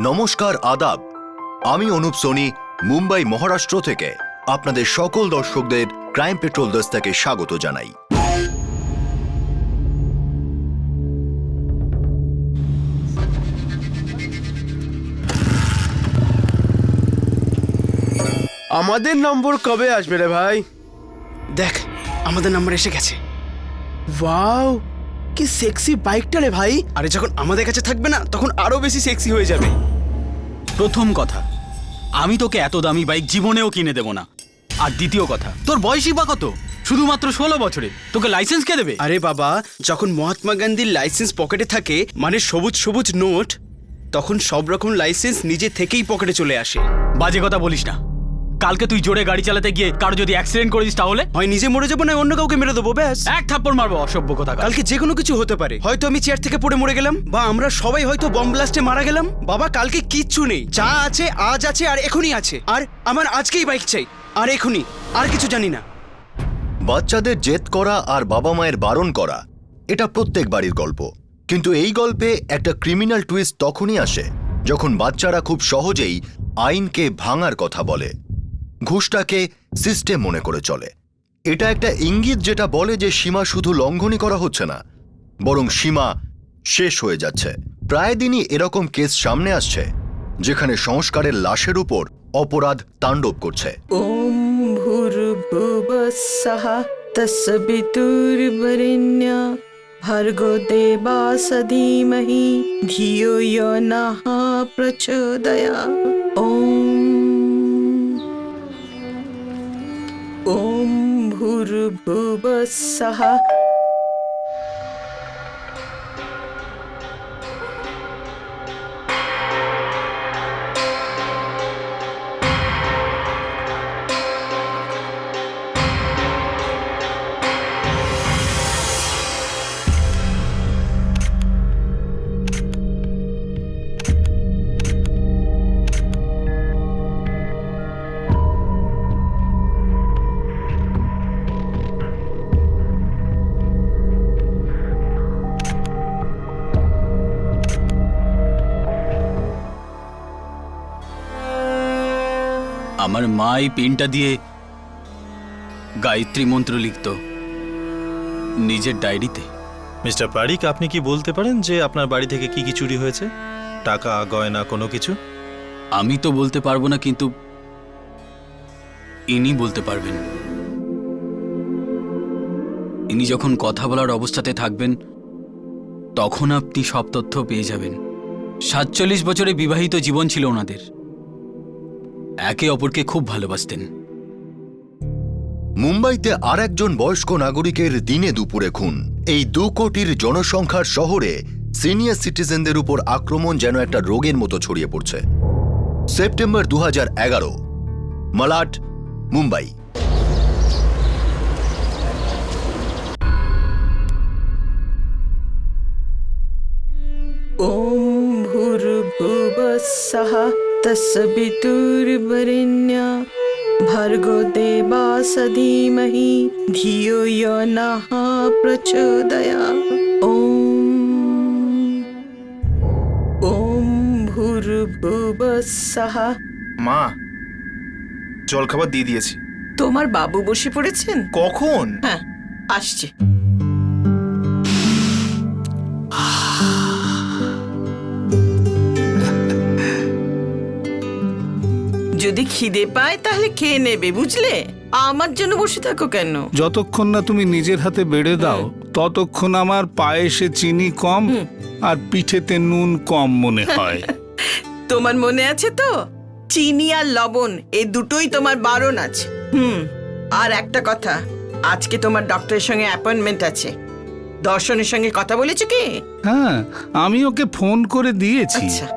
নমস্কার, আদাব। আমি অনুপ সোনি, মুম্বাই মহারাষ্ট্র থেকে আপনাদের সকল দর্শকদের ক্রাইম পেট্রোল দস্তাকে স্বাগত জানাই। আমাদের নম্বর কবে আসবে রে ভাই? দেখ, আমাদের নাম্বার এসে গেছে। ওয়াও, কি সেক্সি বাইকটা রে ভাই। আরে যখন আমাদের কাছে থাকবে না, তখন আরো বেশি সেক্সি হয়ে যাবে। প্রথম কথা, আমি তোকে এত দামি বাইক জীবনেও কিনে দেব না। আর দ্বিতীয় কথা, তোর বয়সই বা কত? শুধুমাত্র 16 বছরে তোকে লাইসেন্স কে দেবে? আরে বাবা, যখন মহাত্মা গান্ধীর লাইসেন্স পকেটে থাকে, মানে সবুজ সবুজ নোট, তখন সব রকম লাইসেন্স নিজে থেকেই পকেটে চলে আসে। বাজে কথা বলিস না। কালকে তুই জোরে গাড়ি চালাতে গিয়ে কারো যদি অ্যাক্সিডেন্ট করিস তাহলে? হয় নিজে মরে যাবো, না অন্য কাউকে মেরে দেবো, ব্যাস। এক থাপ্পড় মারবো, অসভ্য কথা। কালকে যে কোনো কিছু হতে পারে। হয়তো আমি চেয়ার থেকে পড়ে মরে গেলাম, বা আমরা সবাই হয়তো বম ব্লাস্টে মারা গেলাম। বাবা, কালকে কিচ্ছু নেই, যা আছে আজ আছে, আর এখনই আছে। আর আমার আজকেই বাইক চাই, আর এখনই, আর কিছু জানি না। বাচ্চাদের জেদ করা আর বাবা মায়ের বারণ করা, এটা প্রত্যেক বাড়ির গল্প। কিন্তু এই গল্পে একটা ক্রিমিনাল টুইস্ট তখনই আসে যখন বাচ্চারা খুব সহজেই আইনকে ভাঙার কথা বলে, ঘুষটাকে সিস্টেম মনে করে চলে। এটা একটা ইঙ্গিত যেটা বলে যে সীমা শুধু লঙ্ঘনই করা হচ্ছে না, বরং সীমা শেষ হয়ে যাচ্ছে। প্রায় দিনই এরকম কেস সামনে আসছে যেখানে সংস্কারের লাশের উপর অপরাধ তাণ্ডব করছে। ওম ভূর্ভুবস্সঃ তস্বিতুর্বরেণ্যঃ ভর্গো দেবাস্য ধীমহি ধিয়ো यो নঃ প্রচোদয়াৎ। ওম ভূর্ভুবস্সঃ। আমার মা এই পেনটা দিয়ে গায়ত্রী মন্ত্র লিখত নিজের ডায়েরিতে। মিস্টার পারিক, আপনি কি বলতে পারেন যে আপনার বাড়ি থেকে কি কি চুরি হয়েছে? টাকা, গয়না, কোনো কিছু? আমি তো বলতে পারবো না, কিন্তু ইনি বলতে পারবেন। ইনি যখন কথা বলার অবস্থাতে থাকবেন তখন আপনি সব তথ্য পেয়ে যাবেন। 47 বছরে বিবাহিত জীবন ছিল ওনাদের। একে অপরকে খুব ভালোবাসতেন। মুম্বাইতে আর একজন বয়স্ক নাগরিকের দিনে দুপুরে খুন। এই 2 কোটির জনসংখ্যার শহরে সিনিয়র সিটিজেনদের উপর আক্রমণ যেন একটা রোগের মতো ছড়িয়ে পড়ছে। সেপ্টেম্বর 2011, মালাড, মুম্বাই। ওম ভূর্ভুবস্সঃ তস্বিতুর্বরেণ্যঃ ভর্গো দেবাস্য ধীমহি ধিয়ো यो নঃ প্রচোদয়াৎ। ওম ভূর্ভুবস্সঃ। মা, জলখাবার দিয়ে দিয়েছি। তোমার বাবু বসে পড়েছেন? কখন? হ্যাঁ, আসছে। যদি খিদে পায় তাহলে খেয়ে নেবে, বুঝলে? আমার জন্য বসে থাকো কেন? যতক্ষণ না তুমি নিজের হাতে বেড়ে দাও ততক্ষণ আমার পায়েসে চিনি কম আর পিঠেতে নুন কম মনে হয়। তোমার মনে আছে তো, চিনি আর লবণ এই দুটোই তোমার বারণ আছে। আর একটা কথা, আজকে তোমার ডক্টরের সঙ্গে অ্যাপয়েন্টমেন্ট আছে। দর্শনের সঙ্গে কথা বলেছো কি? হ্যাঁ, আমি ওকে ফোন করে দিয়েছি। আচ্ছা।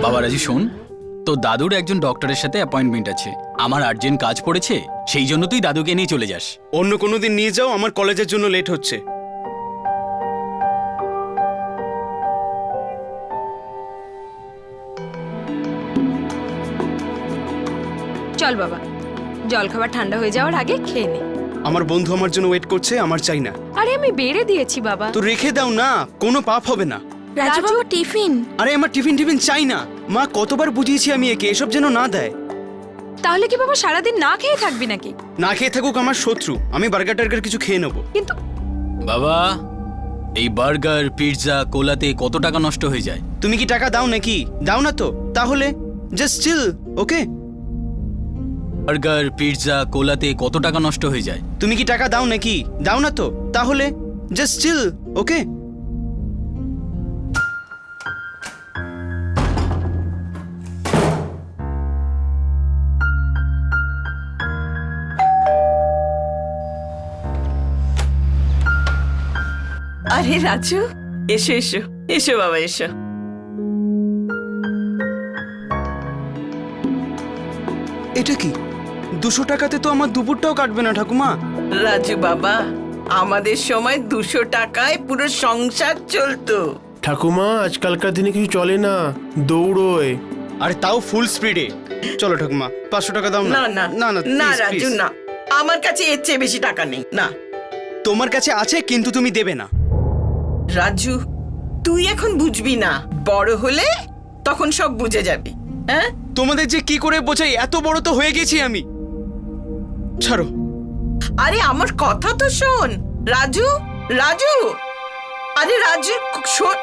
বাবা রাজি, শোন, তো দাদুর একজন ডক্টরের সাথে অ্যাপয়েন্টমেন্ট আছে। আমার আর্জেন্ট কাজ পড়েছে, সেই জন্য তুই দাদুকে নিয়ে চলে যাস। অন্য কোনো দিন নিয়ে যাও, আমার কলেজের জন্য লেট হচ্ছে। চল বাবা, জল খাবার ঠান্ডা হয়ে যাওয়ার আগে খেয়ে নে। আমার বন্ধু আমার জন্য ওয়েট করছে, আমার চাই না। আরে আমি বেড়ে দিয়েছি বাবা। তো রেখে দাও না, কোনো পাপ হবে না। রাজু বাবা টিফিন। আরে আমার টিফিন চাই না। মা কতবার বুঝিয়েছি আমি একে এসব যেন না দেয়। তাহলে কি বাবা সারাদিন না খেয়ে থাকবি নাকি? না খেয়ে থাকুক আমার শত্রু, আমি বার্গার টার্গার কিছু খেয়ে নেবো। কিন্তু বাবা, এই বার্গার, পিৎজা, কোলাতে কত টাকা নষ্ট হয়ে যায়। তুমি কি টাকা দাও নাকি? দাও না তো, তাহলে জাস্ট চিল, ওকে? বার্গার, পিৎজা, কোলাতে কত টাকা নষ্ট হয়ে যায়। তুমি কি টাকা দাও নাকি? দাও না তো, তাহলে জাস্ট চিল, ওকে? আরে রাজু, এসো এসো এসো বাবা, এসো। এটা কি 200 টাকাতে তো আমার দুপুরটাও কাটবে না ঠাকুমা। রাজু বাবা, আমাদের সময় 200 টাকায় পুরো সংসার চলতো। ঠাকুমা, আজকালকার দিনে কিছু চলে না, দৌড়োয়। আর তাও ফুল স্পিডে। চলো ঠাকুমা, 500 টাকা দাও না না। না না না না please, রাজু please। না, আমার কাছে এর চেয়ে বেশি টাকা নেই। না তোমার কাছে আছে কিন্তু তুমি দেবে না। রাজু, তুই এখন বুঝবি না, বড় হলে তখন সব বুঝে যাবি। হ্যাঁ, তোমাদের যে কি করে বোঝাই, এত বড় তো হয়ে গেছি আমি। ছাড়ো। আরে আমার কথা তো শোন রাজু। রাজু, আরে রাজু শোন।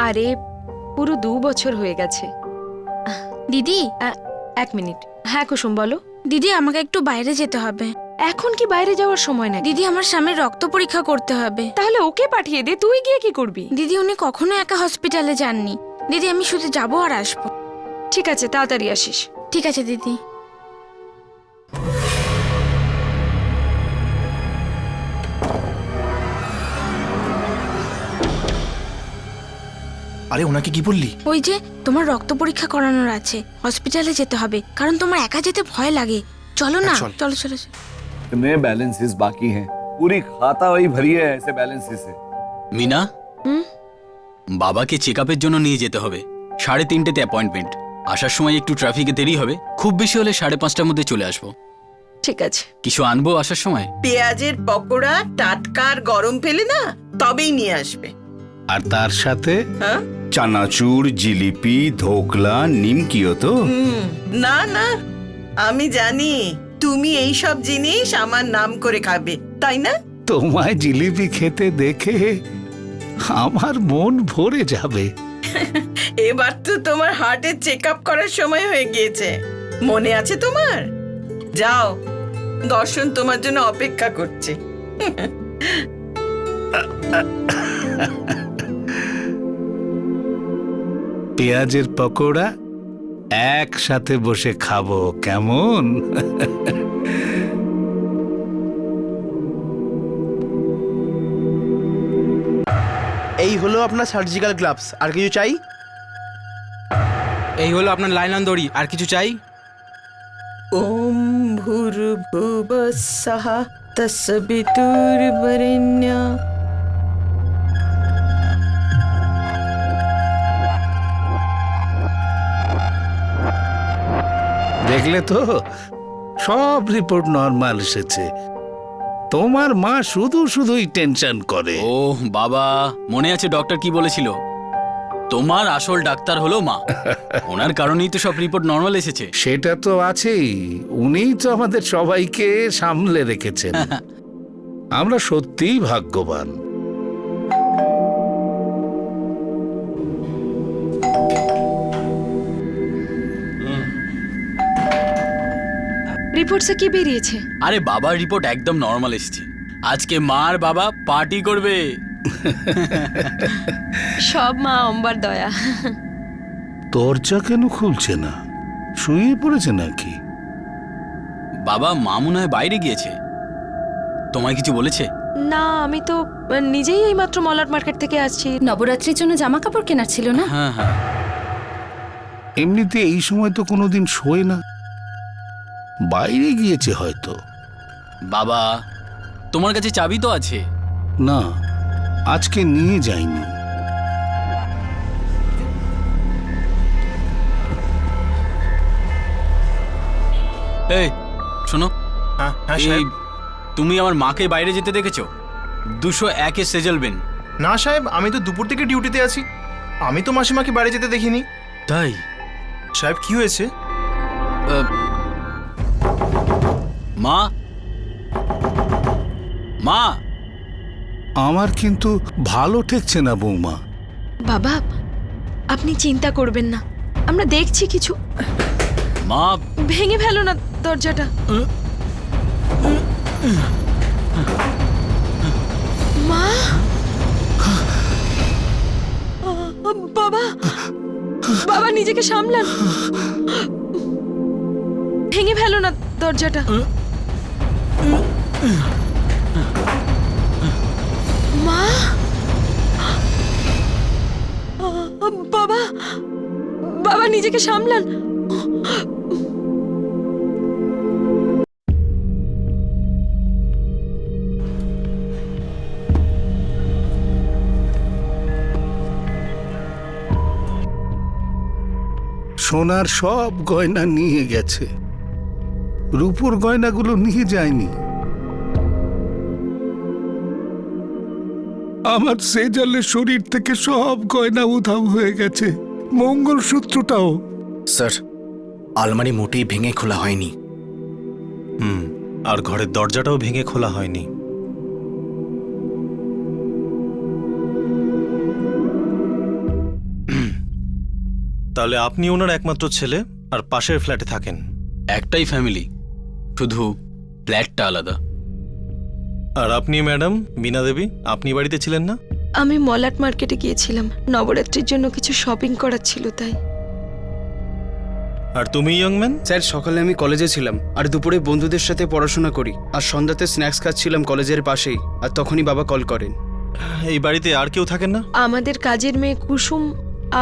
আরে পুরো 2 বছর হয়ে গেছে। দিদি, 1 মিনিট। হ্যাঁ কুসুম বলো। দিদি আমাকে একটু বাইরে যেতে হবে। এখন কি বাইরে যাওয়ার সময় নাকি? দিদি আমার স্বামীর রক্ত পরীক্ষা করতে হবে। তাহলে ওকে পাঠিয়ে দে, তুই গিয়ে কি করবি? দিদি উনি কখনো একা হসপিটালে যাননি। দিদি আমি শুধু যাবো আর আসবো। ঠিক আছে, তাড়াতাড়ি আসিস। ঠিক আছে দিদি। আরে ওনাকে কি বললি? ওই যে তোমার রক্ত পরীক্ষা করানোর আছে, হসপিটালে যেতে হবে, কারণ তোমার একা যেতে ভয় লাগে। চলো না, চল। চলো চলো চলো। इतने बैलेंसेस बाकी हैं, पूरी खाता वही भरी है ऐसे बैलेंसेस से। মিনা, হুম? বাবাকে চেক আপের জন্য নিয়ে যেতে হবে। 3:30তে অ্যাপয়েন্টমেন্ট। আসার সময় একটু ট্রাফিকে দেরি হবে, খুব বেশি হলে 5:30টার মধ্যে চলে আসবো। ঠিক আছে। কিছু আনবো আসার সময়? পেঁয়াজের পকোড়া টাটকা আর গরম ফেলে না, তবেই নিয়ে আসবে। আর তার সাথে হ্যাঁ, চানাচুর, জিলিপি, ধোকলা, নিমকিও তো। না না, আমি জানি তুমি এই সব জিনিস আমার নাম করে খাবে, তাই না? তোমায় জিলিপি খেতে দেখে আমার মন ভরে যাবে। এবার তো তোমার হার্টের চেক আপ করার সময় হয়ে গিয়েছে, মনে আছে তোমার? যাও, দর্শন তোমার জন্য অপেক্ষা করছে। পেঁয়াজের পকোড়া একসাথে বসে খাবো, কেমন? এই হলো আপনার সার্জিক্যাল গ্লাভস। আর কিছু চাই? এই হলো আপনার লাইলান দড়ি, আর কিছু চাই? ওম ভূর্ভুবস্সঃ তস্বিতুর্বরেণ্যঃ। দেখলে তো, সব রিপোর্ট নর্মাল এসেছে। তোমার মা শুধুই টেনশন করে। ও বাবা, মনে আছে ডক্টর কি বলেছিল? তোমার আসল ডাক্তার হলো মা। ওনার কারণেই তো সব রিপোর্ট নর্মাল এসেছে। সেটা তো আছেই, উনিই তো আমাদের সবাইকে সামলে রেখেছেন। আমরা সত্যিই ভাগ্যবান। রিপোর্টসে কি বেরিয়েছে? আরে বাবার রিপোর্ট একদম নর্মাল এসেছে। আজকে মা আর বাবা পার্টি করবে। সব মা অম্বার দয়া। দরজা কেন খুলছে না? শুয়ে পড়েছে নাকি? বাবা, মা মনে হয় বাইরে গিয়েছে। তোমায় কিছু বলেছে? না আমি তো নিজেই এইমাত্র মলাট মার্কেট থেকে আসছি। নবরাত্রির জন্য জামা কাপড় কেনার ছিল না? হ্যাঁ হ্যাঁ। এমনিতে এই সময় তো কোনোদিন শোয় না, বাইরে গিয়েছে হয়তো। বাবা, তোমার কাছে চাবি তো আছে। না, আজকে নিয়ে যায়নি। এই শোনো, হ্যাঁ হ্যাঁ এই সাহেব। তুমি আমার মাকে বাইরে যেতে দেখেছো? 201-এ সেজলবেন। না সাহেব, আমি তো দুপুর থেকে ডিউটিতে আছি। আমি তো মাসিমাকে বাড়ি যেতে দেখিনি। তাই? সাহেব কি হয়েছে? মা, মা, আমার কিন্তু ভালো ঠেকছে না বৌমা। বাবা আপনি চিন্তা করবেন না, আমরা দেখছি কিছু। মা, ভেঙে ফেলো না দরজাটা। মা, বাবা, বাবা নিজেকে সামলান। ভেঙে ফেলো না দরজাটা। মা, বাবা, বাবা নিজেকে সামলান। সোনার সব গয়না নিয়ে গেছে, রূপোর গয়নাগুলো নিয়ে যায়নি। আমার সেজালের শরীর থেকে সব গয়না উধাও হয়ে গেছে, মঙ্গলসূত্রটাও। স্যার, আলমারি মোটেই ভেঙে খোলা হয়নি। আর ঘরের দরজাটাও ভেঙে খোলা হয়নি। তাহলে আপনি ওনার একমাত্র ছেলে আর পাশের ফ্ল্যাটে থাকেন। একটাই ফ্যামিলি, শুধু ফ্ল্যাটটা আলাদা। আর আপনি ম্যাডাম বীণা দেবী, আপনি বাড়িতে ছিলেন না? আমি মলাট মার্কেটে গিয়েছিলাম, নবরাত্রির জন্য কিছু শপিং করার ছিল তাই। আর তুমি ইয়ংম্যান? স্যার, সকালে আমি কলেজে ছিলাম আর দুপুরে বন্ধুদের সাথে পড়াশোনা করি, আর সন্ধ্যাতে স্ন্যাক্স খাচ্ছিলাম কলেজের পাশেই, আর তখনই বাবা কল করেন। এই বাড়িতে আর কেউ থাকেন না? আমাদের কাজের মেয়ে কুসুম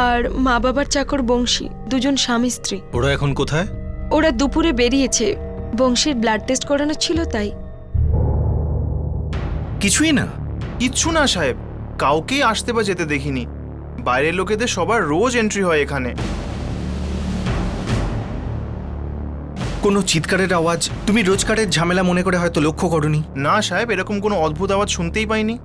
আর মা বাবার চাকর বংশী, দুজন স্বামী স্ত্রী। ওরা এখন কোথায়? ওরা দুপুরে বেরিয়েছে, বংশীর ব্লাড টেস্ট করানো ছিল তাই। কিছুই না? কিচ্ছু না সাহেব, কাউকেই আসতে বা যেতে দেখিনি। বাইরের লোকেদের সবার রোজ এন্ট্রি হয় এখানে। কোনো চিৎকারের আওয়াজ তুমি রোজকারের ঝামেলা মনে করে হয়তো লক্ষ্য করনি? না সাহেব, এরকম কোনো অদ্ভুত আওয়াজ শুনতেই পাইনি।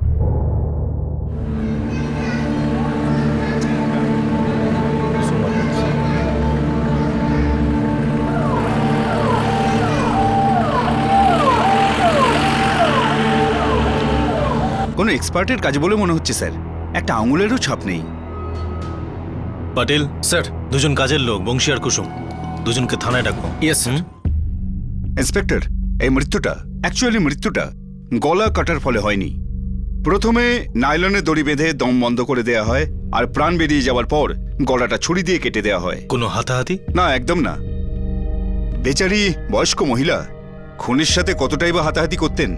কোনো এক্সপার্টের কাজ বলে মনে হচ্ছে স্যার, একটা আঙুলেরও ছাপ নেই। পাটিল স্যার। দুজন কাজের লোক, বংশী আর কুসুম, দুজনকে থানায় ডাকো। Yes sir. ইন্সপেক্টর, এই মৃত্যুটা মৃত্যুটা গলা কাটার ফলে হয়নি। প্রথমে নাইলনে দড়ি বেঁধে দম বন্ধ করে দেয়া হয়, আর প্রাণ বেরিয়ে যাওয়ার পর গলাটা ছুরি দিয়ে কেটে দেয়া হয়। কোনো হাতাহাতি? না, একদম না। বেচারি বয়স্ক মহিলা, খুনির সাথে কতটাই বা হাতাহাতি করতেন।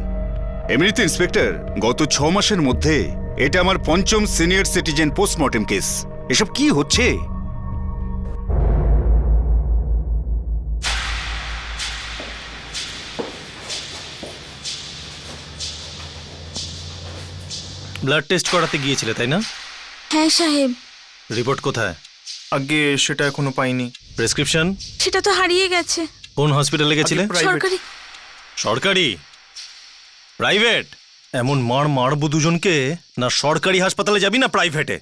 এমনিতে ইন্সপেক্টর, গত 6 মাসের মধ্যে এটা আমার 5ম সিনিয়র সিটিজেন পোস্টমর্টেম কেস। এসব কি হচ্ছে? ব্লাড টেস্ট করাতে গিয়েছিলে তাই না? হ্যাঁ সাহেব। রিপোর্ট কোথায়? আগে সেটা এখনো পাইনি। প্রেসক্রিপশন? সেটা তো হারিয়ে গেছে। কোন হসপিটালে গেছিলে? Private. সরকারি। সরকারি? প্রাইভেট? এমন মারবো দুজনকে, না সরকারি হাসপাতালে যাবি না প্রাইভেটে।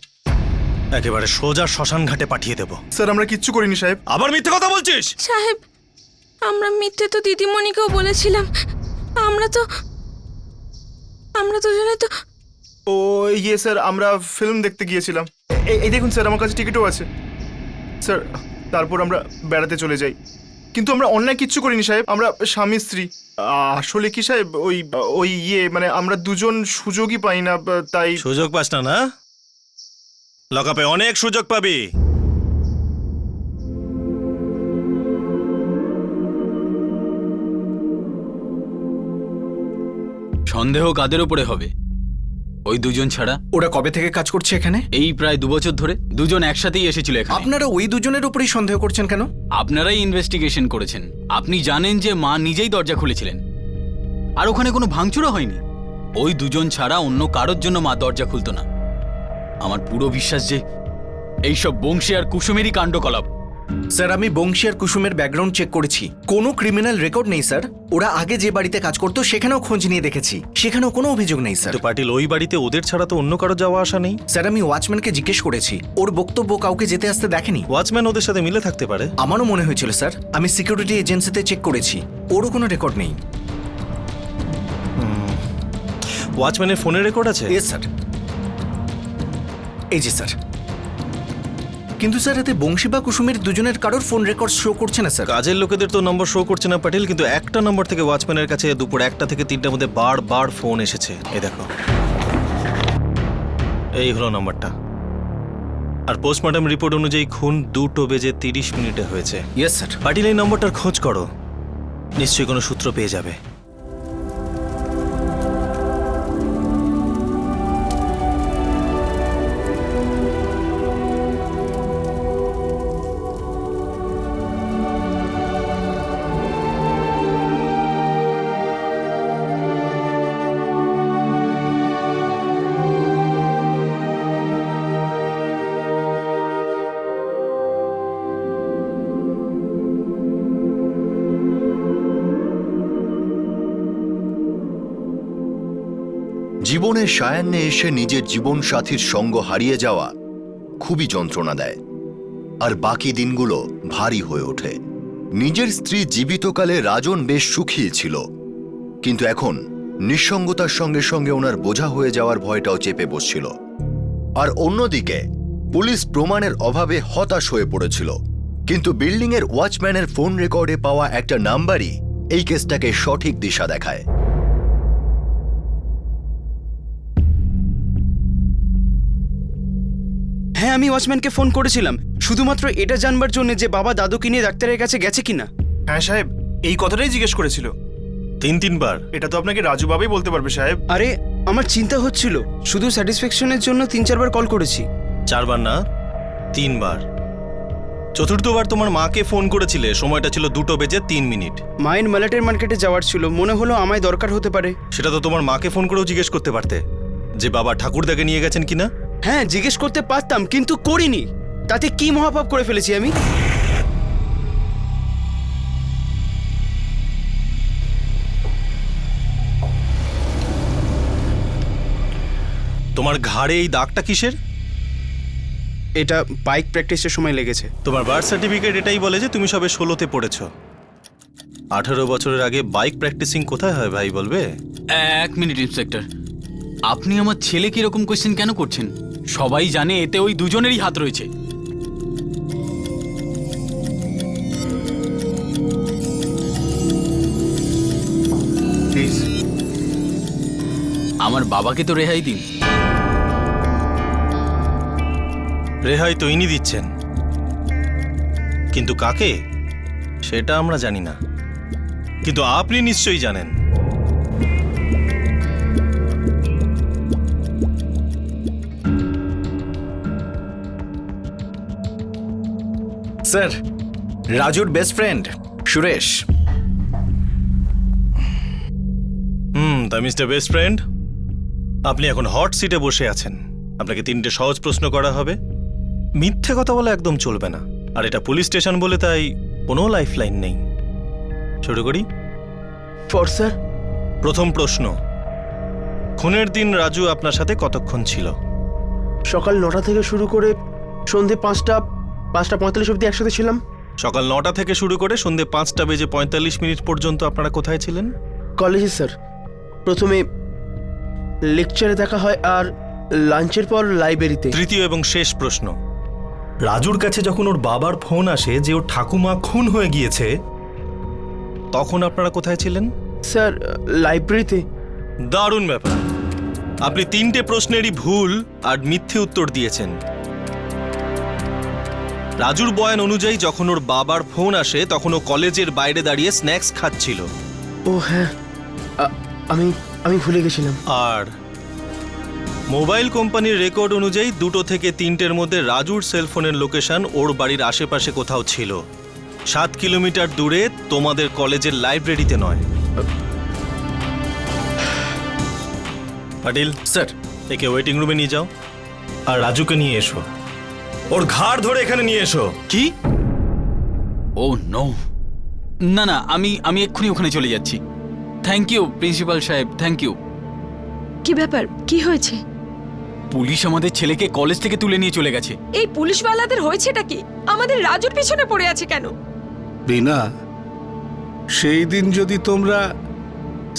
একেবারে সোজা শ্মশান ঘাটে পাঠিয়ে দেব। স্যার, আমরা কিচ্ছু করিনি সাহেব। আবার মিথ্যে কথা বলছিস? সাহেব, আমরা মিথ্যে তো দিদিমণিকেও বলেছিলাম। আমরা দুজনে তো। ও ইয়ে স্যার, আমরা ফিল্ম দেখতে গিয়েছিলাম। এই দেখুন স্যার, আমার কাছে টিকিটও আছে স্যার। তারপর আমরা বেড়াতে চলে যাই। কিন্তু আমরা অন্যায় কিচ্ছু করিনি সাহেব, আমরা স্বামী স্ত্রী। আসলে কি সাহেব, ওই ইয়ে মানে আমরা দুজন সুযোগই পাই না, তাই। সুযোগ পাস না? না, লকআপে অনেক সুযোগ পাবি। সন্দেহ কাদের উপরে হবে? ওই দুজন ছাড়া। ওরা কবে থেকে কাজ করছে এখানে? এই প্রায় 2 বছর ধরে দুজন একসাথেই এসেছিল এখানে। আপনারা ওই দুজনের উপরেই সন্দেহ করছেন কেন? আপনারাই ইনভেস্টিগেশন করেছেন। আপনি জানেন যে মা নিজেই দরজা খুলেছিলেন, আর ওখানে কোনো ভাঙচুরও হয়নি। ওই দুজন ছাড়া অন্য কারোর জন্য মা দরজা খুলতো না। আমার পুরো বিশ্বাস যে এইসব বংশী আর কুসুমেরই কাণ্ডকলাপ। স্যার, আমি বংশী আর কুসুমের ব্যাকগ্রাউন্ড চেক করেছি, কোনো ক্রিমিনাল রেকর্ড নেই স্যার। ওরা আগে যে বাড়িতে কাজ করতো সেখানেও খোঁজ নিয়ে দেখেছি, সেখানেও কোনো অভিযোগ নেই স্যার। তো পাটিল, ওই বাড়িতে ওদের ছাড়া তো অন্য কারো যাওয়া আসা নেই। স্যার, আমি ওয়াচম্যানকে জিজ্ঞেস করেছি, ওর বক্তব্য কাউকে যেতে আসতে দেখেনি। ওয়াচম্যান ওদের সাথে মিলে থাকতে পারে। আমারও মনে হয়েছিল স্যার, আমি সিকিউরিটি এজেন্সিতে চেক করেছি, ওরও কোনো রেকর্ড নেই। ওয়াচম্যানের ফোনে রেকর্ড আছে? ইয়েস স্যার, এই যে স্যার। কিন্তু স্যার, এতে বংশী বা কুসুমের দুজনের কারোর ফোন রেকর্ড শো করছে না স্যার। কাজের লোকেদের তো নম্বর শো করছে না পাটিল, কিন্তু একটা নম্বর থেকে ওয়াচম্যানের কাছে দুপুর 1টা থেকে 3টার মধ্যে বারবার ফোন এসেছে। এই দেখো, এই হলো নম্বরটা। আর পোস্টমর্টম রিপোর্ট অনুযায়ী খুন 2:30 হয়েছে। Yes sir. পাটিল, এই নম্বরটার খোঁজ করো, নিশ্চয়ই কোনো সূত্র পেয়ে যাবে। জীবনের সায়ান্নে এসে নিজের জীবনসাথীর সঙ্গ হারিয়ে যাওয়া খুবই যন্ত্রণা দেয়, আর বাকি দিনগুলো ভারী হয়ে ওঠে। নিজের স্ত্রী জীবিতকালে রাজন বেশ সুখী ছিল, কিন্তু এখন নিঃসঙ্গতার সঙ্গে সঙ্গে ওনার বোঝা হয়ে যাওয়ার ভয়টাও চেপে বসছিল। আর অন্যদিকে পুলিশ প্রমাণের অভাবে হতাশ হয়ে পড়েছিল। কিন্তু বিল্ডিংয়ের ওয়াচম্যানের ফোন রেকর্ডে পাওয়া একটা নাম্বারই এই কেসটাকে সঠিক দিশা দেখায়। হ্যাঁ, আমি ওয়াচম্যানকে ফোন করেছিলাম শুধুমাত্র এটা জানবার জন্য যে বাবা দাদুকে নিয়ে ডাক্তারের কাছে গেছে কিনা। হ্যাঁ সাহেব, এই কথাটাই জিজ্ঞেস করেছিল। 3-3 বার? এটা তো আপনাকে রাজু বাবাই বলতে পারবে সাহেব। আরে, আমার চিন্তা হচ্ছিল, শুধু স্যাটিসফ্যাকশনের জন্য 3-4 বার কল করেছি। 4 বার না, 3 বার। চতুর্থবার তোমার মাকে ফোন করেছিলে, সময়টা ছিল 2:03। মায়ের মালাটের মার্কেটে যাওয়ার ছিল, মনে হলো আমায় দরকার হতে পারে। সেটা তো তোমার মাকে ফোন করেও জিজ্ঞেস করতে পারতে যে বাবা ঠাকুরদাকে নিয়ে গেছেন কিনা। হ্যাঁ, জিজ্ঞেস করতে পারতাম, কিন্তু করিনি। তাতে কি মহাপাপ করে ফেলেছি আমি? তোমার ঘাড়ে এই দাগটা কিসের? এটা বাইক প্র্যাকটিসের সময় লেগেছে। তোমার বার্থ সার্টিফিকেট এটাই বলে যে তুমি সবে 16তে পড়েছ। 18 বছরের আগে বাইক প্র্যাকটিসিং কোথায় হয় ভাই, বলবে? 1 মিনিট ইন্সপেক্টর, আপনি আমার ছেলেকে এরকম কোয়েশ্চেন কেন করছেন? সবাই জানে এতে ওই দুজনেরই হাত রয়েছে। প্লিজ। আমার বাবাকে তো রেহাই দিন। রেহাই তো ইনি দিচ্ছেন, কিন্তু কাকে সেটা আমরা জানি না, কিন্তু আপনি নিশ্চয়ই জানেন। স্যার, রাজুর বেস্ট ফ্রেন্ড সুরেশ। তা মিস্টার বেস্ট ফ্রেন্ড, আপনি এখন হট সিটে বসে আছেন। আপনাকে 3টে সহজ প্রশ্ন করা হবে, মিথ্যে কথা বলা একদম চলবে না, আর এটা পুলিশ স্টেশন বলে তাই কোনো লাইফ লাইন নেই। শুরু করি। For sir. প্রথম প্রশ্ন, খুনের দিন রাজু আপনার সাথে কতক্ষণ ছিল? সকাল 9টা থেকে শুরু করে সন্ধে 5:45 অবধি একসাথে ছিলাম। সকাল 9টা থেকে শুরু করে সন্ধে 5:45 পর্যন্ত আপনারা কোথায় ছিলেন? কলেজে স্যার। প্রথমে লেকচারে দেখা হয়, আর লাঞ্চের পর লাইব্রেরিতে। তৃতীয় এবং শেষ প্রশ্ন, রাজুর কাছে যখন ওর বাবার ফোন আসে যে ওর ঠাকুমা খুন হয়ে গিয়েছে, তখন আপনারা কোথায় ছিলেন? স্যার, লাইব্রেরিতে। দারুণ ব্যাপার, আপনি 3টে প্রশ্নেরই ভুল আর মিথ্যে উত্তর দিয়েছেন। রাজুর বয়ান অনুযায়ী যখন ওর বাবার ফোন আসে তখন ও কলেজের বাইরে দাঁড়িয়ে স্ন্যাক্স খাচ্ছিল। ও হ্যাঁ, আমি ভুলে গেছিলাম। আর মোবাইল কোম্পানির রেকর্ড অনুযায়ী 2 থেকে 3টের মধ্যে রাজুর সেলফোনের লোকেশন ওর বাড়ির আশেপাশে কোথাও ছিল। 7 কিলোমিটার দূরে তোমাদের কলেজের লাইব্রেরিতে নয়। পাটিল স্যার, একে ওয়েটিং রুমে নিয়ে যাও আর রাজুকে নিয়ে এসো। ওর ঘাড় ধরে এখানে নিয়ে এসো। কি? ও নো, না না, আমি এক্ষুনি ওখানে চলে যাচ্ছি। থ্যাংক ইউ প্রিন্সিপাল সাহেব, থ্যাংক ইউ। কি ব্যাপার, কি হয়েছে? পুলিশ আমাদের ছেলেকে কলেজ থেকে তুলে নিয়ে চলে গেছে। এই পুলিশওয়ালাদের হয়েছেটা কি? আমাদের রাজুর পিছনে পড়ে আছে কেন? বিনা, সেই দিন যদি তোমরা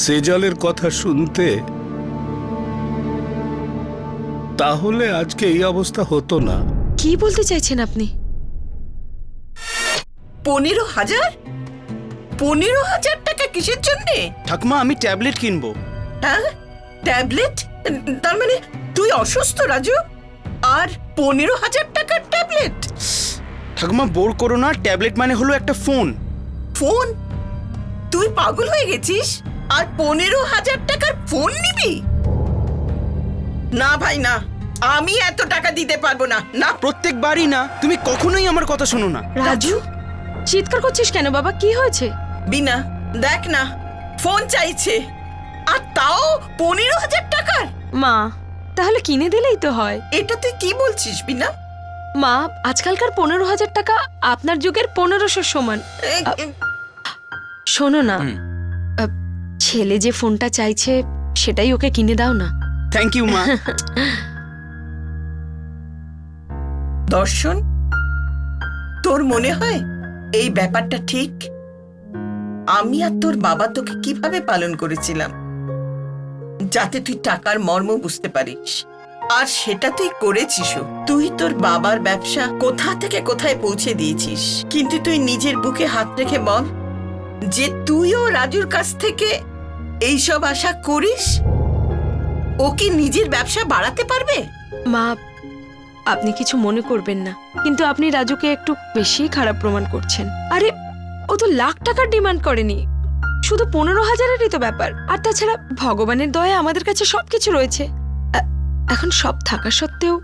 সেজলের কথা শুনতে, তাহলে আজকে এই অবস্থা হতো না। কি বলতে চাইছেন আপনি? 15,000? 15,000 টাকা কিসের জন্য? ঠাকুমা, আমি ট্যাবলেট কিনবো। হ্যাঁ, ট্যাবলেট? তার মানে তুই অসুস্থ রাজু, আর 15,000 টাকার ট্যাবলেট? ঠাকুমা, বোর করো না, ট্যাবলেট মানে হলো একটা ফোন। ফোন? তুই পাগল হয়ে গেছিস? আর 15,000 টাকার ফোন নিবি? না ভাই না, আমি এত টাকা দিতে পারবো না। না, প্রত্যেকবারই না, তুমি কখনোই আমার কথা শোনো না। রাজু, চিৎকার করছিস কেন বাবা? কি হয়েছে? বিনা, দেখ না, ফোন চাইছে, আর তাও 15,000 টাকার। মা, তাহলে কিনে দিলেই তো হয়। এটা তুই কি বলছিস বিনা? মা, আজকালকার 15,000 টাকা আপনার যুগের 1500 সমান। শোনো না, ছেলে যে ফোনটা চাইছে সেটাই ওকে কিনে দাও না। থ্যাংক ইউ মা। দর্শন, তোর মনে হয় এই ব্যাপারটা ঠিক? আমি আর তোর বাবা তোকে কিভাবে পালন করেছিলাম যাতে তুই টাকার মর্ম বুঝতে পারিস, আর সেটা তুই করেছিস। তুই তোর বাবার ব্যবসা কোথা থেকে কোথায় পৌঁছে দিয়েছিস, কিন্তু তুই নিজের বুকে হাত রেখে বল যে তুইও রাজুর কাছ থেকে এইসব আশা করিস? ও কি নিজের ব্যবসা বাড়াতে পারবে? মা, আপনি কিছু মনে করবেন না, কিন্তু আপনি রাজুকে একটু বেশি খারাপ প্রমাণ করছেন। আরে, ও তো লাখ টাকার ডিমান্ড করেনি, শুধু 15,000-এরই তো ব্যাপার। আর তাছাড়া ভগবানের দয়া আমাদের কাছে সবকিছু রয়েছে। এখন সব থাকা সত্ত্বেও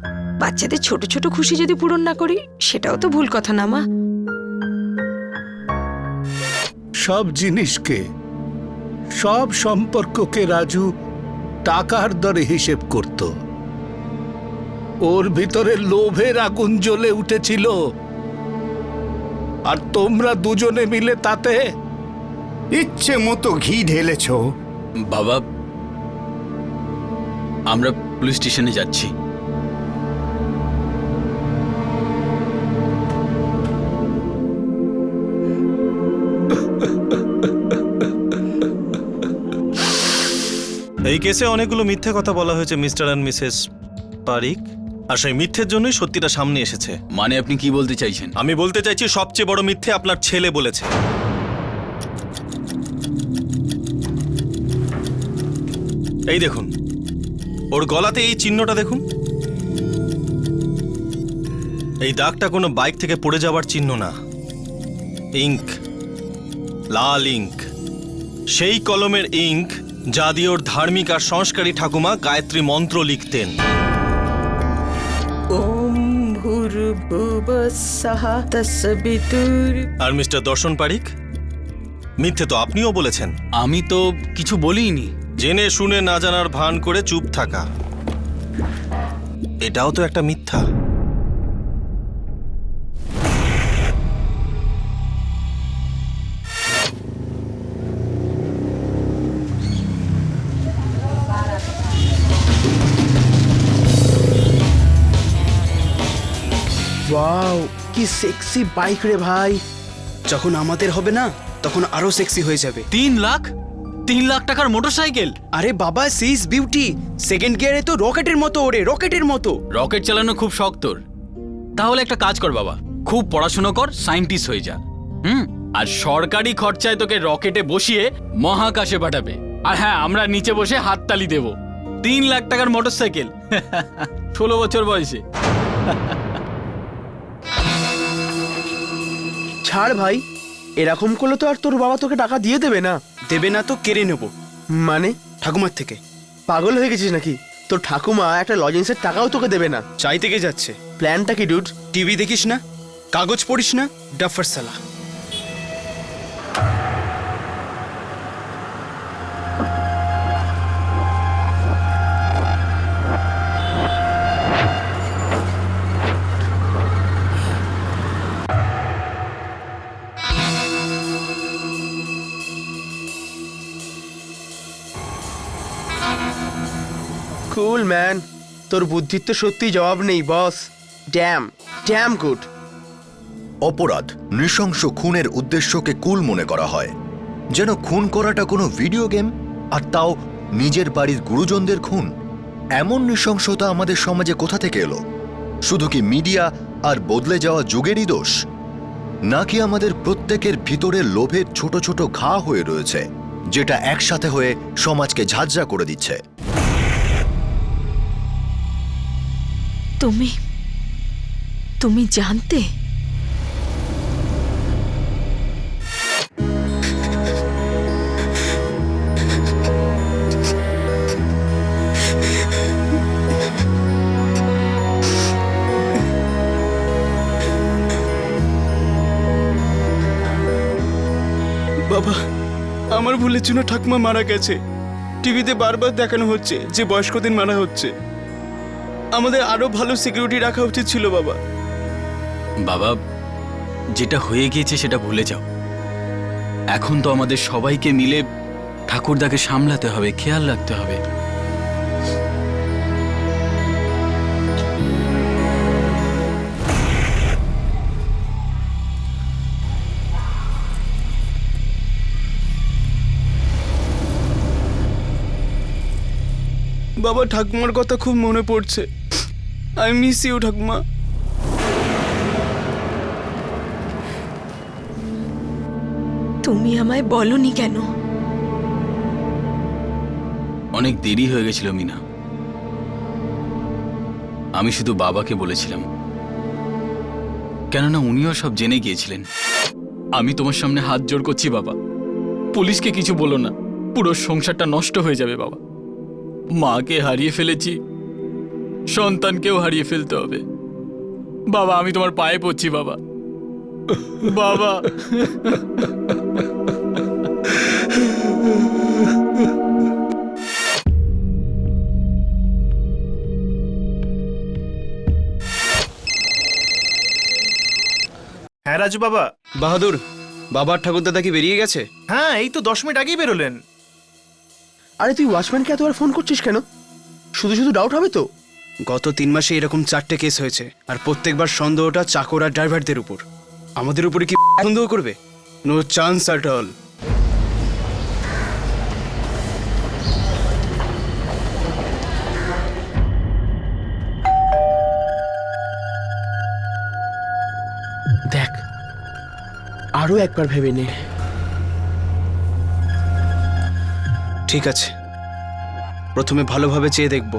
বাচ্চাদের ছোট ছোট খুশি যদি পূরণ না করি, সেটাও তো ভুল কথা না মা? সব জিনিসকে, সব সম্পর্ককে রাজু টাকার দরে হিসেব করত। ওর ভিতরে লোভের আগুন জ্বলে উঠেছিল, আর তোমরা দুজনে মিলে তাতে ইচ্ছে মতো ঘি ঢেলেছ। বাবা, আমরা পুলিশ স্টেশনে যাচ্ছি। এই কেসে অনেকগুলো মিথ্যে কথা বলা হয়েছে মিস্টার অ্যান্ড মিসেস পারিক, আর সেই মিথ্যের জন্যই সত্যিটা সামনে এসেছে। মানে আপনি কি বলতে চাইছেন? আমি বলতে চাইছি সবচেয়ে বড় মিথ্যে আপনার ছেলে বলেছে। এই দেখুন, ওর গলাতে এই চিহ্নটা দেখুন। এই দাগটা কোনো বাইক থেকে পড়ে যাওয়ার চিহ্ন না, ইঙ্ক, লাল ইঙ্ক, সেই কলমের ইঙ্ক যা দিয়ে ওর ধার্মিক আর সংস্কারী ঠাকুমা গায়ত্রী মন্ত্র লিখতেন। ওম ভূর্ভুবস্সুঃ তস্বিতুর। আর মিস্টার দর্শন পারিক, মিথ্যে তো আপনিও বলেছেন। আমি তো কিছু বলিনি। জেনে শুনে না জানার ভান করে চুপ থাকা, এটাও তো একটা মিথ্যা। ওয়াও, কি সেক্সি বাইক রে ভাই। যখন আমাদের হবে না, তখন আরো সেক্সি হয়ে যাবে। 3 লাখ টাকার মোটরসাইকেল? আরে বাবা, সিজ বিউটি, সেকেন্ড গিয়ারে তো রকেটের মতো ওড়ে, রকেটের মতো। রকেট চালানো খুব শখ তোর? তাহলে একটা কাজ কর বাবা, খুব পড়াশোনা কর, সায়েন্টিস্ট হয়ে যা। আর সরকারি খরচায় তোকে রকেটে বসিয়ে মহাকাশে পাঠাবে। আর হ্যাঁ, আমরা নিচে বসে হাততালি দেব। 3 লাখ টাকার মোটরসাইকেল 16 বছর বয়সে। ছাড় ভাই, এরকম করলে তো আর তোর বাবা তোকে টাকা দিয়ে দেবে না। দেবে না তো কেড়ে নেব। মানে ঠাকুমার থেকে। পাগল হয়ে গেছিস নাকি? তোর ঠাকুমা একটা লজেন্সের টাকাও তোকে দেবে না। চাই থেকে যাচ্ছে। প্ল্যানটা কি ডুড? টিভি দেখিস না, কাগজ পড়িস না, ডাফার সালা। কুল ম্যান, তোর বুদ্ধির তো সত্যি জবাব নেই বস। Dam dam good. অপরাধ, নৃশংস খুনের উদ্দেশ্যকে কুল মনে করা হয়, যেন খুন করাটা কোনো ভিডিও গেম, আর তাও নিজের বাড়ির গুরুজনদের খুন। এমন নৃশংসতা আমাদের সমাজে কোথা থেকে এলো? শুধু কি মিডিয়া আর বদলে যাওয়া যুগেরই দোষ, নাকি আমাদের প্রত্যেকের ভিতরে লোভের ছোট ছোট ঘা হয়ে রয়েছে, যেটা একসাথে হয়ে সমাজকে ঝাঁঝরা করে দিচ্ছে? তুমি জানতে? বাবা, আমার ভুলের জন্য ঠাকুমা মারা গেছে। টিভিতে বারবার দেখানো হচ্ছে যে বয়স্কদের মারা হচ্ছে। আমাদের আরো ভালো সিকিউরিটি রাখা উচিত ছিল বাবা। বাবা, যেটা হয়ে গিয়েছে সেটা ভুলে যাও। এখন তো আমাদের সবাইকে মিলে ঠাকুরদাকে সামলাতে হবে, খেয়াল রাখতে হবে। বাবা, ঠাকুমার কথা খুব মনে পড়ছে। আই মিস ইউ ঠাকুমা। তুমি আমায় বলনি কেন? অনেক দেরি হয়ে গেছিল মিনা। আমি শুধু বাবাকে বলেছিলাম, কেননা উনিও সব জেনে গিয়েছিলেন। আমি তোমার সামনে হাত জোড় করছি বাবা, পুলিশকে কিছু বলো না, পুরো সংসারটা নষ্ট হয়ে যাবে বাবা। মাকে হারিয়ে ফেলেছি, সন্তানকেও হারিয়ে ফেলতে হবে। বাবা, আমি তোমার পায়ে পড়ছি বাবা। বাবা, হ্যাঁ রাজু বাবা। বাহাদুর, বাবার ঠাকুরদাদা কি বেরিয়ে গেছে? হ্যাঁ, এই তো 10 মিনিট আগেই বেরোলেন। আরে তুই ওয়াচম্যানকে এতবার ফোন করছিস কেন? শুধু শুধু ডাউট হবে তো। গত 3 মাসে এরকম 4টে কেস হয়েছে, আর প্রত্যেকবার সন্দেহটা চাকর আর ড্রাইভারদের উপর। আমাদের উপরে কি সন্দেহ করবে? No chance at all. দেখ, আরো একবার ভেবে নে। ঠিক আছে, প্রথমে ভালোভাবে চেয়ে দেখব।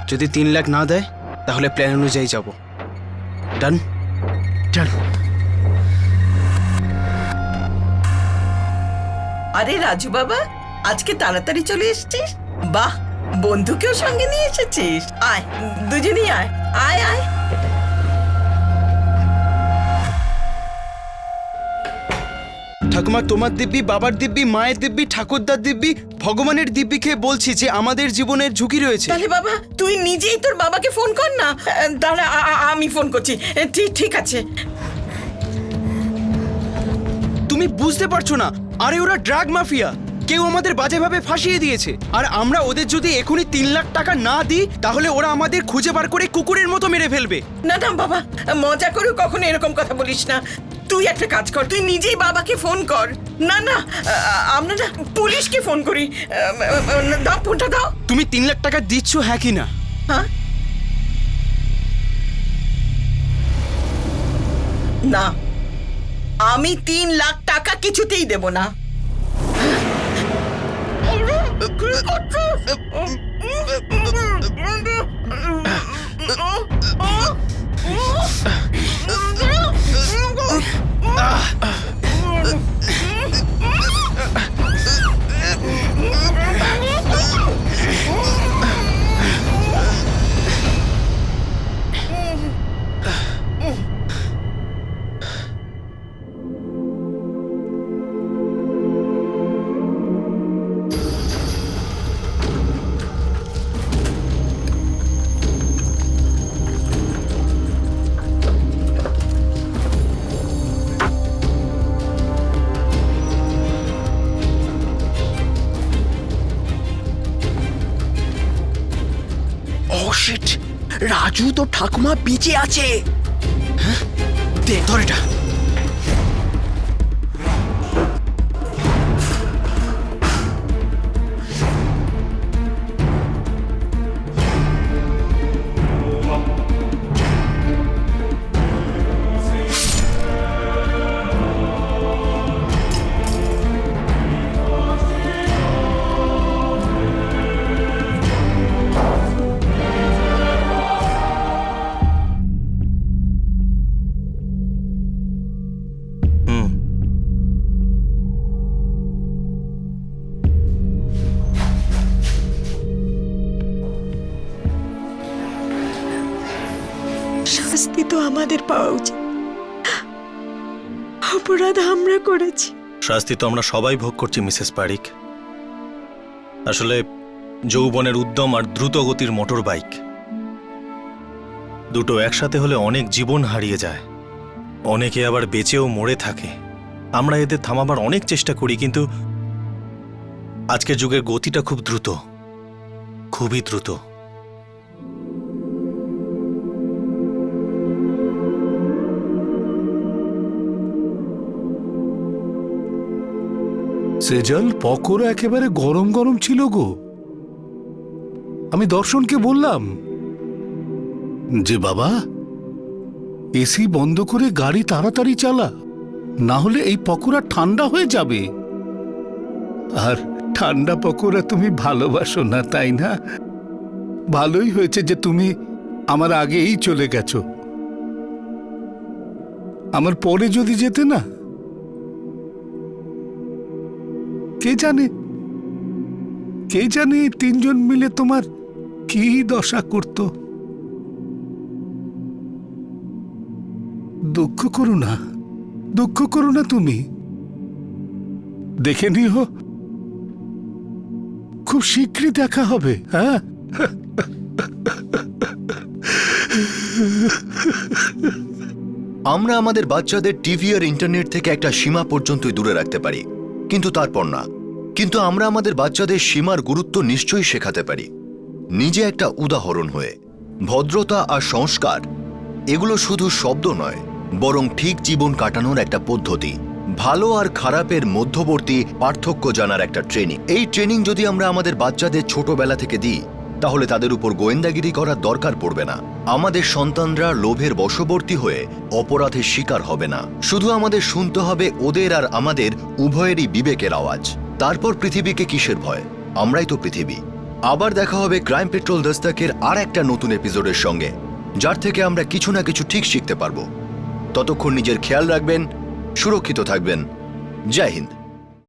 যদি 3 লাখ না দেয় তাহলে প্ল্যান অনুযায়ী যাব। ডান? চল। আরে রাজু বাবা, আজকে তাড়াতাড়ি চলে এসেছিস। বাহ, বন্ধুকেও সঙ্গে নিয়ে এসেছিস। আয়, দুজনেই আয়। আয় আয়। ঠাকুমা, তোমার দিব্যি, বাবার দিব্যি, মায়ের দিব্যি, ঠাকুরদার দিব্যি, ভগবানের দিব্যি খেয়ে বলছি যে আমাদের জীবনের ঝুঁকি রয়েছে। তাহলে বাবা, তুই নিজেই তোর বাবাকে ফোন কর না। দাঁড়া, আমি ফোন করছি। ঠিক আছে। তুমি বুঝতে পারছো না? আরে ওরা ড্রাগ মাফিয়া। কেউ আমাদের বাজেভাবে ফাঁসিয়ে দিয়েছে, আর আমরা ওদের যদি এখনই 3 লাখ টাকা না দিই তাহলে ওরা আমাদের খুঁজে বার করে কুকুরের মতো মেরে ফেলবে। না না বাবা, মজা করে কখনো এরকম কথা বলিস না। তুই একটা কাজ কর, তুই নিজেই বাবাকে ফোন কর। না না, আমরা না পুলিশকে ফোন করি। দাও, ফোনটা দাও। তুমি 3 লাখ টাকা দিচ্ছ, হ্যাঁ কি না? হ্যাঁ? না, আমি 3 লাখ টাকা কিছুতেই দেব না। রাজু তো ঠাকুমা বেঁচে আছে। দে ধর এটা। হুম, শাস্তি তো আমাদের পাওয়া উচিত, অপরাধ আমরা করেছি। শাস্তি তো আমরা সবাই ভোগ করছি মিসেস পারিক। আসলে যৌবনের উদ্যম আর দ্রুত গতির মোটর বাইক দুটো একসাথে হলে অনেক জীবন হারিয়ে যায়, অনেকে আবার বেঁচেও মরে থাকে। আমরা এদের থামাবার অনেক চেষ্টা করি, কিন্তু আজকের যুগের গতিটা খুব দ্রুত, খুবই দ্রুত। সেজল, পকোড়া একেবারে গরম গরম ছিল গো। আমি দর্শনকে বললাম যে বাবা, এসি বন্ধ করে গাড়ি তাড়াতাড়ি চালা, না হলে এই পকোড়া ঠান্ডা হয়ে যাবে। আর ঠান্ডা পকোড়া তুমি ভালোবাসো না, তাই না? ভালোই হয়েছে যে তুমি আমার আগেই চলে গেছো। আমার পরে যদি যেতে না, কে জানে এই তিনজন মিলে তোমার কি দশা করত। দুঃখ করো না তুমি। দেখে নিও, খুব শীঘ্রই দেখা হবে। হ্যাঁ, আমরা আমাদের বাচ্চাদের টিভি আর ইন্টারনেট থেকে একটা সীমা পর্যন্তই দূরে রাখতে পারি, কিন্তু তারপর না। কিন্তু আমরা আমাদের বাচ্চাদের সীমার গুরুত্ব নিশ্চয়ই শেখাতে পারি, নিজে একটা উদাহরণ হয়ে। ভদ্রতা আর সংস্কার এগুলো শুধু শব্দ নয়, বরং ঠিক জীবন কাটানোর একটা পদ্ধতি, ভালো আর খারাপের মধ্যবর্তী পার্থক্য জানার একটা ট্রেনিং। এই ট্রেনিং যদি আমরা আমাদের বাচ্চাদের ছোটবেলা থেকে দিই, তাহলে তাদের উপর গোয়েন্দাগিরি করার দরকার পড়বে না। আমাদের সন্তানরা লোভের বশবর্তী হয়ে অপরাধের শিকার হবে না। শুধু আমাদের শুনতে হবে ওদের আর আমাদের উভয়েরই বিবেকের আওয়াজ। তারপর পৃথিবীকে কিসের ভয়? আমরাই তো পৃথিবী। আবার দেখা হবে ক্রাইম পেট্রোল দস্তকের আর একটা নতুন এপিসোডের সঙ্গে, যার থেকে আমরা কিছু না কিছু ঠিক শিখতে পারবো। ততক্ষণ নিজের খেয়াল রাখবেন, সুরক্ষিত থাকবেন। জয় হিন্দ।